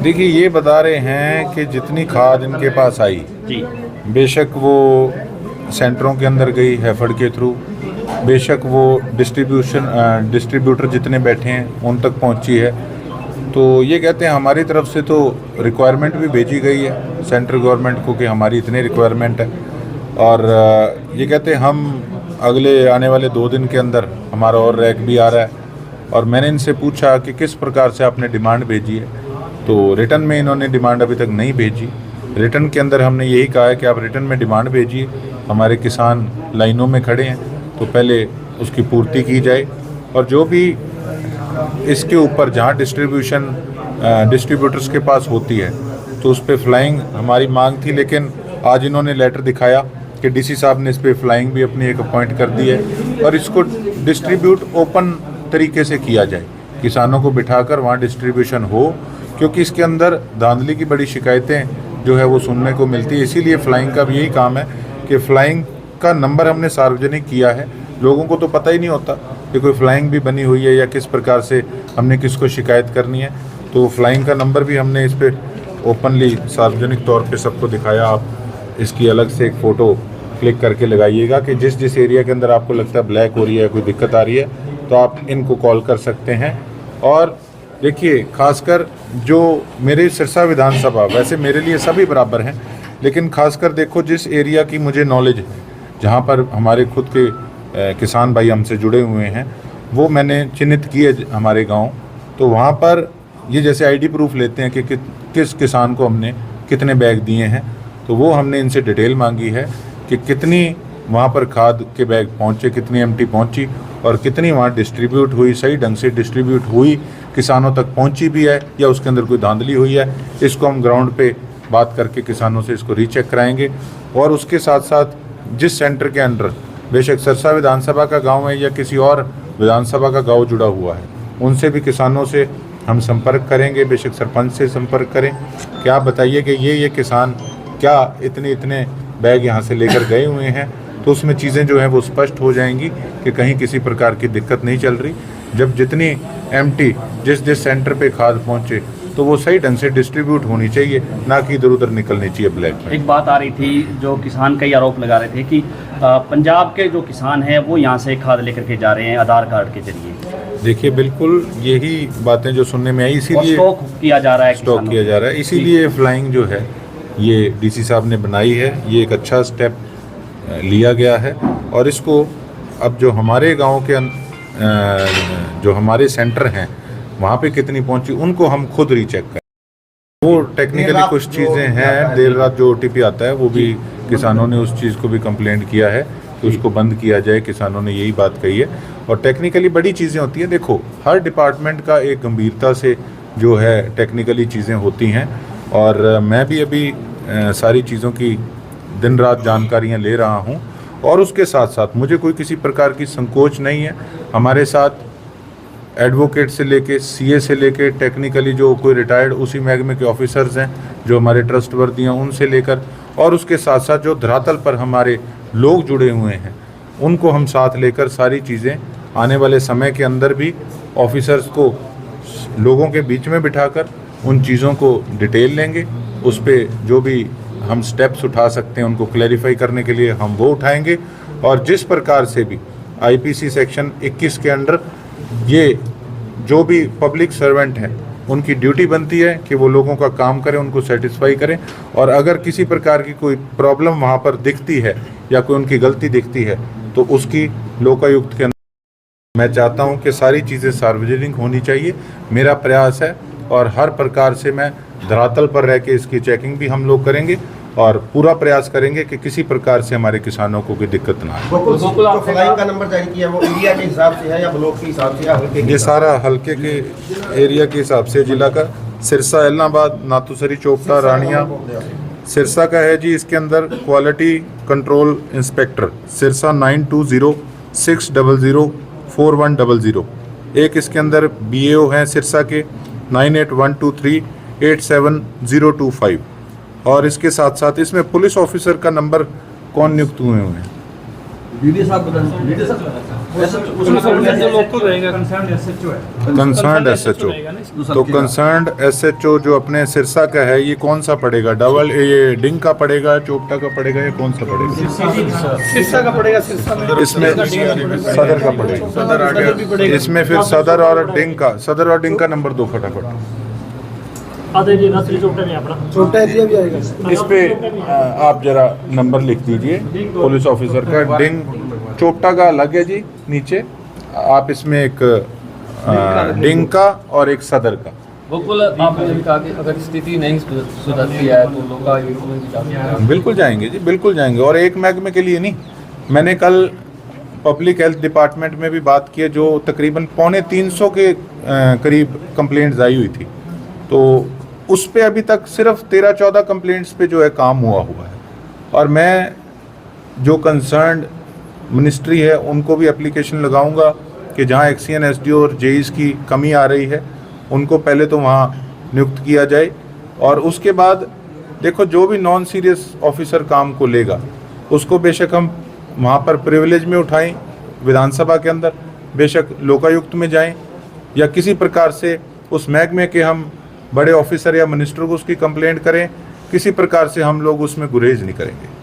देखिए, ये बता रहे हैं कि जितनी खाद इनके पास आई जी। बेशक वो सेंटरों के अंदर गई हैफेड के थ्रू, बेशक वो डिस्ट्रीब्यूटर जितने बैठे हैं उन तक पहुंची है। तो ये कहते हैं हमारी तरफ से तो रिक्वायरमेंट भी भेजी गई है सेंट्रल गवर्नमेंट को कि हमारी इतनी रिक्वायरमेंट है, और ये कहते हैं हम अगले आने वाले 2 दिन के अंदर हमारा और रैक भी आ रहा है। और मैंने इनसे पूछा कि किस प्रकार से आपने डिमांड भेजी है, तो रिटर्न में इन्होंने डिमांड अभी तक नहीं भेजी। रिटर्न के अंदर हमने यही कहा है कि आप रिटर्न में डिमांड भेजिए, हमारे किसान लाइनों में खड़े हैं तो पहले उसकी पूर्ति की जाए, और जो भी इसके ऊपर जहाँ डिस्ट्रीब्यूटर्स के पास होती है तो उस पर फ्लाइंग हमारी मांग थी। लेकिन आज इन्होंने लेटर दिखाया कि डीसी साहब ने इस पर फ्लाइंग भी अपनी एक अपॉइंट कर दी है, और इसको डिस्ट्रीब्यूट ओपन तरीके से किया जाए, किसानों को बिठाकर वहाँ डिस्ट्रीब्यूशन हो, क्योंकि इसके अंदर धांधली की बड़ी शिकायतें जो है वो सुनने को मिलती है। इसीलिए फ्लाइंग का भी यही काम है कि फ्लाइंग का नंबर हमने सार्वजनिक किया है। लोगों को तो पता ही नहीं होता कि कोई फ्लाइंग भी बनी हुई है या किस प्रकार से हमने किसको शिकायत करनी है, तो फ्लाइंग का नंबर भी हमने इस पर ओपनली सार्वजनिक तौर पे सबको दिखाया। आप इसकी अलग से एक फ़ोटो क्लिक करके लगाइएगा कि जिस जिस एरिया के अंदर आपको लगता है ब्लैक हो रही है, कोई दिक्कत आ रही है, तो आप इनको कॉल कर सकते हैं। और देखिए, खासकर जो मेरे सिरसा विधानसभा, वैसे मेरे लिए सभी बराबर हैं, लेकिन खासकर देखो जिस एरिया की मुझे नॉलेज है, जहाँ पर हमारे खुद के किसान भाई हमसे जुड़े हुए हैं, वो मैंने चिन्हित किए हमारे गांव। तो वहाँ पर ये जैसे आईडी प्रूफ लेते हैं कि किस किसान को हमने कितने बैग दिए हैं, तो वो हमने इनसे डिटेल मांगी है कि कितनी वहाँ पर खाद के बैग पहुँचे, कितनी एमटी पहुँची और कितनी वहाँ डिस्ट्रीब्यूट हुई, सही ढंग से डिस्ट्रीब्यूट हुई, किसानों तक पहुँची भी है या उसके अंदर कोई धांधली हुई है। इसको हम ग्राउंड पे बात करके किसानों से इसको रीचेक कराएंगे। और उसके साथ साथ जिस सेंटर के अंडर बेशक सिरसा विधानसभा का गांव है या किसी और विधानसभा का गांव जुड़ा हुआ है, उनसे भी किसानों से हम संपर्क करेंगे, बेशक सरपंच से संपर्क करें कि आप बताइए कि ये किसान क्या इतने बैग यहाँ से लेकर गए हुए हैं, तो उसमें चीज़ें जो हैं वो स्पष्ट हो जाएंगी कि कहीं किसी प्रकार की दिक्कत नहीं चल रही। जब जितनी एमटी जिस सेंटर पे खाद पहुँचे तो वो सही ढंग से डिस्ट्रीब्यूट होनी चाहिए, ना कि इधर उधर निकलनी चाहिए ब्लैक में। एक बात आ रही थी, जो किसान कई आरोप लगा रहे थे कि पंजाब के जो किसान हैं वो यहाँ से खाद लेकर के जा रहे हैं आधार कार्ड के जरिए। देखिए, बिल्कुल यही बातें जो सुनने में आई, इसीलिए स्टॉक किया जा रहा है, इसीलिए फ्लाइंग जो है ये डीसी साहब ने बनाई है। ये एक अच्छा स्टेप लिया गया है, और इसको अब जो हमारे गांव के जो हमारे सेंटर हैं वहाँ पे कितनी पहुँची उनको हम खुद रीचेक करें। वो टेक्निकली कुछ चीज़ें हैं, देर रात जो OTP आता है वो भी किसानों ने उस चीज़ को भी कंप्लेंट किया है कि उसको बंद किया जाए, किसानों ने यही बात कही है। और टेक्निकली बड़ी चीज़ें होती हैं, देखो हर डिपार्टमेंट का एक गंभीरता से जो है टेक्निकली चीज़ें होती हैं, और मैं भी अभी सारी चीज़ों की दिन रात जानकारियाँ ले रहा हूँ, और उसके साथ साथ मुझे कोई किसी प्रकार की संकोच नहीं है। हमारे साथ एडवोकेट से लेके CA से लेके टेक्निकली जो कोई रिटायर्ड उसी महकमे के ऑफिसर्स हैं जो हमारे ट्रस्टवर्दी हैं, उनसे लेकर, और उसके साथ साथ जो धरातल पर हमारे लोग जुड़े हुए हैं उनको हम साथ लेकर सारी चीज़ें आने वाले समय के अंदर भी ऑफिसर्स को लोगों के बीच में बिठाकर उन चीज़ों को डिटेल लेंगे। उस पर जो भी हम स्टेप्स उठा सकते हैं उनको क्लैरिफाई करने के लिए हम वो उठाएंगे। और जिस प्रकार से भी IPC सेक्शन 21 के अंडर ये जो भी पब्लिक सर्वेंट हैं उनकी ड्यूटी बनती है कि वो लोगों का काम करें, उनको सेटिस्फाई करें, और अगर किसी प्रकार की कोई प्रॉब्लम वहाँ पर दिखती है या कोई उनकी गलती दिखती है तो उसकी लोकायुक्त के अंदर मैं चाहता हूँ कि सारी चीज़ें सार्वजनिक होनी चाहिए। मेरा प्रयास है, और हर प्रकार से मैं धरातल पर रह के इसकी चेकिंग भी हम लोग करेंगे और पूरा प्रयास करेंगे कि किसी प्रकार से हमारे किसानों को कोई दिक्कत ना आए। तो फ्लाइंग का नंबर जारी किया वो एरिया के हिसाब से है या ब्लॉक के हिसाब से या हल्के के? ये सारा हल्के के एरिया के हिसाब से जिला का, सिरसा, एलनाबाद, नाथुसरी, चोपटा, रानिया सिरसा का है जी। इसके अंदर क्वालिटी कंट्रोल इंस्पेक्टर सिरसा 9206004100। एक इसके अंदर BAO हैं सिरसा के 9812387025। और इसके साथ साथ इसमें पुलिस ऑफिसर का नंबर कौन नियुक्त हुए हैं? वीडियो साहब कंसर्न्ड एसएचओ, तो कंसर्न्ड एसएचओ जो अपने सिरसा का है, ये कौन सा पड़ेगा? डबल ये डिंग का पड़ेगा, चोपटा का पड़ेगा, या कौन सा पड़ेगा? सिरसा का पड़ेगा, सिरसा में इसमें सदर का पड़ेगा, सदर आ गया। इसमें फिर सदर और डिंग का नंबर 2 फटाफट। छोटा एरिया भी आएगा। इस पे आप जरा नंबर लिख दीजिए पुलिस ऑफिसर का। डिंग चोपटा का अलग है जी नीचे, आप इसमें एक डिंग का और एक सदर का। बिल्कुल, आपने भी कहा कि अगर स्थिति नहीं सुधरती है तो लोग आगे बिल्कुल जाएंगे जी, बिल्कुल जाएंगे। और एक महकमे के लिए नहीं, मैंने कल पब्लिक हेल्थ डिपार्टमेंट में भी बात की है, जो तकरीबन 350 के करीब कंप्लेंट्स आई हुई थी, तो उस पे अभी तक सिर्फ 13-14 कंप्लेंट्स पे जो है काम हुआ है। और मैं जो कंसर्न्ड मिनिस्ट्री है उनको भी एप्लीकेशन लगाऊंगा कि जहां एक्सीएन एसडीओ और जेईस की कमी आ रही है, उनको पहले तो वहां नियुक्त किया जाए, और उसके बाद देखो जो भी नॉन सीरियस ऑफिसर काम को लेगा उसको बेशक हम वहां पर प्रिविलेज में उठाएं विधानसभा के अंदर, बेशक लोकायुक्त में जाएं, या किसी प्रकार से उस महकमे के हम बड़े ऑफिसर या मिनिस्टर को उसकी कंप्लेंट करें, किसी प्रकार से हम लोग उसमें गुरेज नहीं करेंगे।